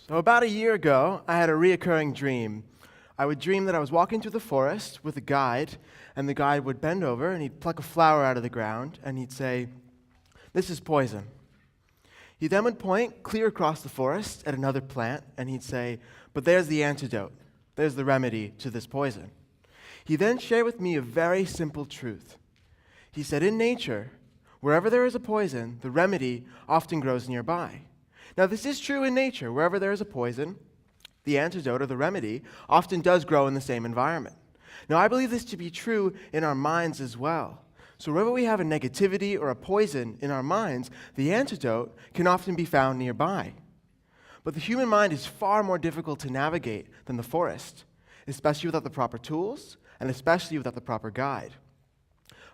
So about a year ago, I had a reoccurring dream. I would dream that I was walking through the forest with a guide, and the guide would bend over and he'd pluck a flower out of the ground and he'd say, "This is poison." He then would point clear across the forest at another plant and he'd say, "But there's the antidote. There's the remedy to this poison." He then shared with me a very simple truth. He said, in nature, wherever there is a poison, the remedy often grows nearby. Now, this is true in nature. Wherever there is a poison, the antidote or the remedy often does grow in the same environment. Now, I believe this to be true in our minds as well. So wherever we have a negativity or a poison in our minds, the antidote can often be found nearby. But the human mind is far more difficult to navigate than the forest, especially without the proper tools and especially without the proper guide.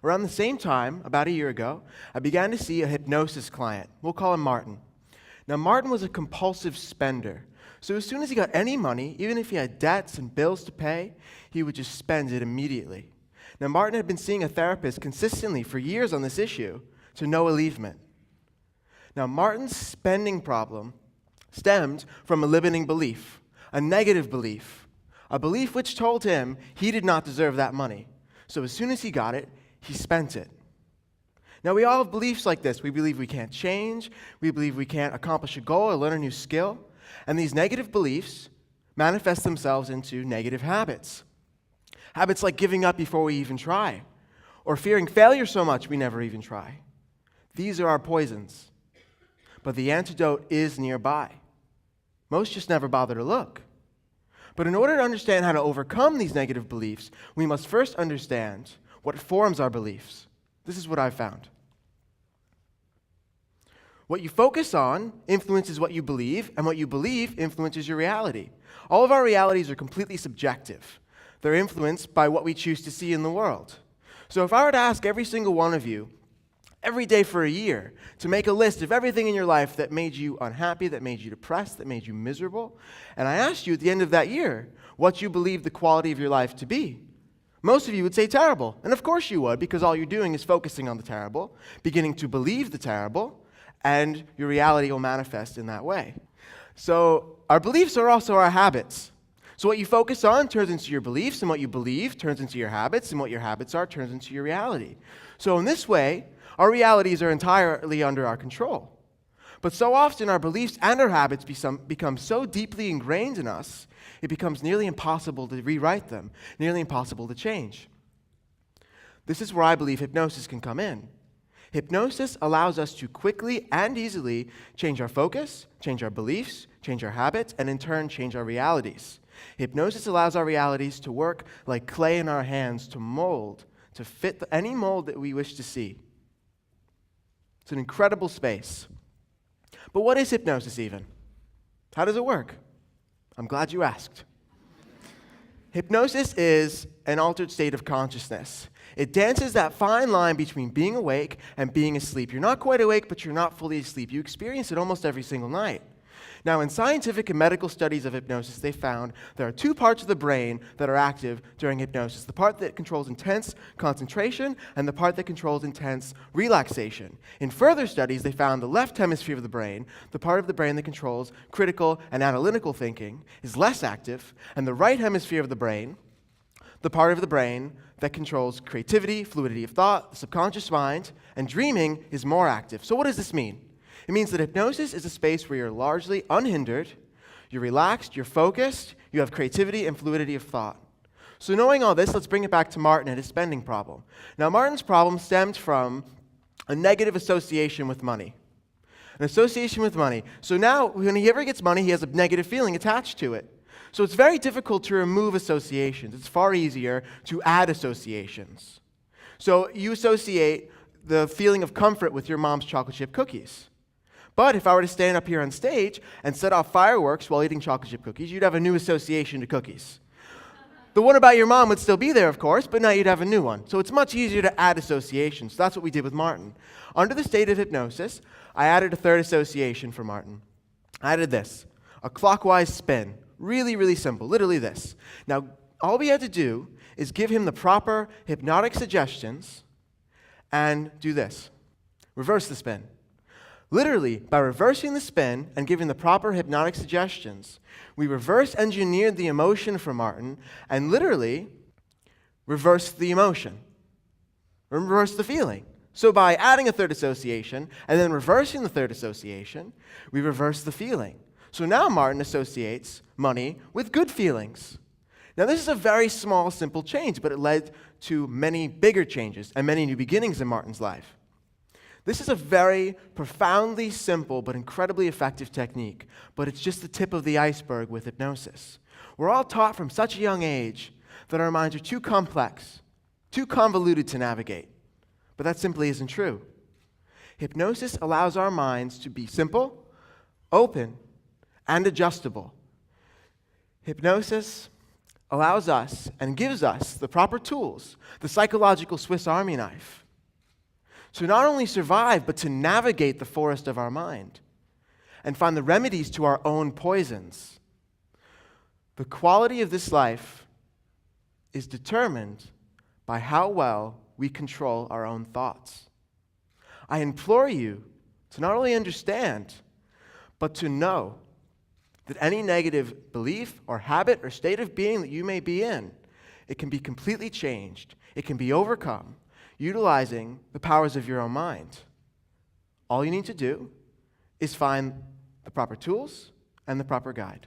Around the same time, about a year ago, I began to see a hypnosis client. We'll call him Martin. Now, Martin was a compulsive spender. So as soon as he got any money, even if he had debts and bills to pay, he would just spend it immediately. Now, Martin had been seeing a therapist consistently for years on this issue, to no relievement. Now, Martin's spending problem stemmed from a limiting belief, a negative belief, a belief which told him he did not deserve that money. So as soon as he got it, he spent it. Now, we all have beliefs like this. We believe we can't change. We believe we can't accomplish a goal or learn a new skill. And these negative beliefs manifest themselves into negative habits. Habits like giving up before we even try, or fearing failure so much we never even try. These are our poisons. But the antidote is nearby. Most just never bother to look. But in order to understand how to overcome these negative beliefs, we must first understand what forms our beliefs. This is what I've found. What you focus on influences what you believe, and what you believe influences your reality. All of our realities are completely subjective. They're influenced by what we choose to see in the world. So if I were to ask every single one of you, every day for a year, to make a list of everything in your life that made you unhappy, that made you depressed, that made you miserable, and I asked you at the end of that year what you believe the quality of your life to be, most of you would say terrible. And of course you would, because all you're doing is focusing on the terrible, beginning to believe the terrible, and your reality will manifest in that way. So our beliefs are also our habits. So what you focus on turns into your beliefs, and what you believe turns into your habits, and what your habits are turns into your reality. So in this way, our realities are entirely under our control. But so often our beliefs and our habits become so deeply ingrained in us, it becomes nearly impossible to rewrite them, nearly impossible to change. This is where I believe hypnosis can come in. Hypnosis allows us to quickly and easily change our focus, change our beliefs, change our habits, and in turn change our realities. Hypnosis allows our realities to work like clay in our hands, to mold, to fit any mold that we wish to see. It's an incredible space. But what is hypnosis even? How does it work? I'm glad you asked. Hypnosis is an altered state of consciousness. It dances that fine line between being awake and being asleep. You're not quite awake, but you're not fully asleep. You experience it almost every single night. Now, in scientific and medical studies of hypnosis, they found there are two parts of the brain that are active during hypnosis. The part that controls intense concentration and the part that controls intense relaxation. In further studies, they found the left hemisphere of the brain, the part of the brain that controls critical and analytical thinking, is less active, and the right hemisphere of the brain, the part of the brain that controls creativity, fluidity of thought, the subconscious mind, and dreaming is more active. So what does this mean? It means that hypnosis is a space where you're largely unhindered, you're relaxed, you're focused, you have creativity and fluidity of thought. So knowing all this, let's bring it back to Martin and his spending problem. Now, Martin's problem stemmed from a negative association with money. An association with money. So now, when he ever gets money, he has a negative feeling attached to it. So it's very difficult to remove associations. It's far easier to add associations. So you associate the feeling of comfort with your mom's chocolate chip cookies. But if I were to stand up here on stage and set off fireworks while eating chocolate chip cookies, you'd have a new association to cookies. The one about your mom would still be there, of course, but now you'd have a new one. So it's much easier to add associations. So that's what we did with Martin. Under the state of hypnosis, I added a third association for Martin. I added this, a clockwise spin. Really, really simple, literally this. Now, all we had to do is give him the proper hypnotic suggestions and do this. Reverse the spin. Literally, by reversing the spin and giving the proper hypnotic suggestions, we reverse engineered the emotion for Martin and literally reversed the emotion, reversed the feeling. So by adding a third association and then reversing the third association, we reverse the feeling. So now Martin associates money with good feelings. Now this is a very small, simple change, but it led to many bigger changes and many new beginnings in Martin's life. This is a very profoundly simple but incredibly effective technique, but it's just the tip of the iceberg with hypnosis. We're all taught from such a young age that our minds are too complex, too convoluted to navigate, but that simply isn't true. Hypnosis allows our minds to be simple, open, and adjustable. Hypnosis allows us and gives us the proper tools, the psychological Swiss Army knife, to not only survive, but to navigate the forest of our mind and find the remedies to our own poisons. The quality of this life is determined by how well we control our own thoughts. I implore you to not only understand, but to know that any negative belief or habit or state of being that you may be in, it can be completely changed. It can be overcome utilizing the powers of your own mind. All you need to do is find the proper tools and the proper guide.